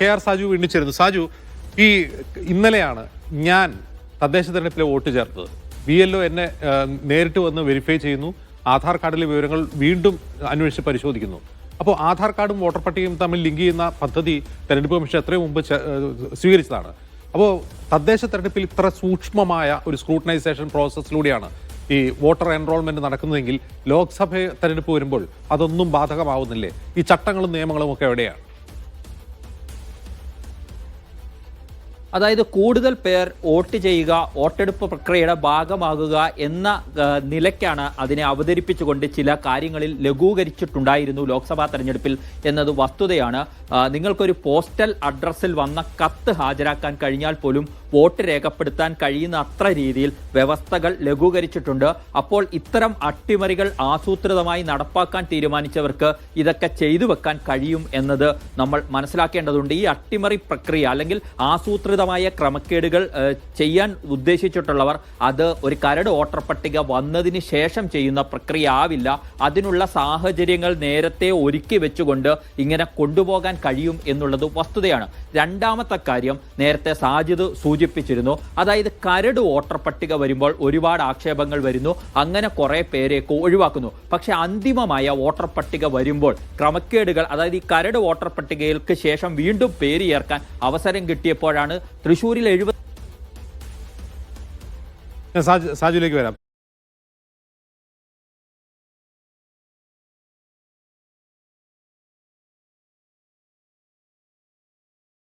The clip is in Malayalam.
KR സാജു വീണ്ടും ചേരുന്നു. സാജു, ഈ ഇന്നലെയാണ് ഞാൻ തദ്ദേശ തെരഞ്ഞെടുപ്പിലെ വോട്ട് ചേർത്തത്. BLO എന്നെ നേരിട്ട് വന്ന് വെരിഫൈ ചെയ്യുന്നു. ആധാർ കാർഡിലെ വിവരങ്ങൾ വീണ്ടും അന്വേഷിച്ച് പരിശോധിക്കുന്നു. അപ്പോൾ ആധാർ കാർഡും വോട്ടർ പട്ടികയും തമ്മിൽ ലിങ്ക് ചെയ്യുന്ന പദ്ധതി തെരഞ്ഞെടുപ്പ് കമ്മീഷൻ എത്രയും മുമ്പ് സ്വീകരിച്ചതാണ്. അപ്പോൾ തദ്ദേശ തെരഞ്ഞെടുപ്പിൽ ഇത്ര സൂക്ഷ്മമായ ഒരു സ്ക്രൂട്ടനൈസേഷൻ പ്രോസസ്സിലൂടെയാണ് ഈ വോട്ടർ എൻറോൾമെന്റ് നടക്കുന്നതെങ്കിൽ ലോക്സഭ തെരഞ്ഞെടുപ്പ് വരുമ്പോൾ അതൊന്നും ബാധകമാവുന്നില്ലേ? ഈ ചട്ടങ്ങളും നിയമങ്ങളും ഒക്കെ എവിടെയാണ്? അതായത് കൂടുതൽ പേർ വോട്ട് ചെയ്യുക, വോട്ടെടുപ്പ് പ്രക്രിയയുടെ ഭാഗമാകുക എന്ന നിലയ്ക്കാണ് അതിനെ അവതരിപ്പിച്ചുകൊണ്ട് ചില കാര്യങ്ങളിൽ ലഘൂകരിച്ചിട്ടുണ്ടായിരുന്നു ലോക്സഭാ തെരഞ്ഞെടുപ്പിൽ എന്നത് വസ്തുതയാണ്. നിങ്ങൾക്കൊരു പോസ്റ്റൽ അഡ്രസ്സിൽ വന്ന കത്ത് ഹാജരാക്കാൻ കഴിഞ്ഞാൽ പോലും വോട്ട് രേഖപ്പെടുത്താൻ കഴിയുന്ന അത്ര രീതിയിൽ വ്യവസ്ഥകൾ ലഘൂകരിച്ചിട്ടുണ്ട്. അപ്പോൾ ഇത്തരം അട്ടിമറികൾ ആസൂത്രിതമായി നടപ്പാക്കാൻ തീരുമാനിച്ചവർക്ക് ഇതൊക്കെ ചെയ്തു വെക്കാൻ കഴിയും എന്നത് നമ്മൾ മനസ്സിലാക്കേണ്ടതുണ്ട്. ഈ അട്ടിമറി പ്രക്രിയ അല്ലെങ്കിൽ ആസൂത്രിതമായ ക്രമക്കേടുകൾ ചെയ്യാൻ ഉദ്ദേശിച്ചിട്ടുള്ളവർ അത് ഒരു കരട് വോട്ടർ പട്ടിക വന്നതിന് ശേഷം ചെയ്യുന്ന പ്രക്രിയ ആവില്ല. അതിനുള്ള സാഹചര്യങ്ങൾ നേരത്തെ ഒരുക്കി വെച്ചുകൊണ്ട് ഇങ്ങനെ കൊണ്ടുപോകാൻ കഴിയും എന്നുള്ളത് വസ്തുതയാണ്. രണ്ടാമത്തെ കാര്യം നേരത്തെ സാജിദ് സൂചിപ്പിച്ചിരുന്നു. അതായത് കരട് വോട്ടർ പട്ടിക വരുമ്പോൾ ഒരുപാട് ആക്ഷേപങ്ങൾ വരുന്നു, അങ്ങനെ കുറെ പേരെയൊക്കെ ഒഴിവാക്കുന്നു. പക്ഷെ അന്തിമമായ വോട്ടർ പട്ടിക വരുമ്പോൾ ക്രമക്കേടുകൾ, അതായത് ഈ കരട് വോട്ടർ പട്ടികയ്ക്ക് ശേഷം വീണ്ടും പേര് ചേർക്കാൻ അവസരം കിട്ടിയപ്പോഴാണ് തൃശ്ശൂരിൽ 70 സാജുലേക്ക് വരാം.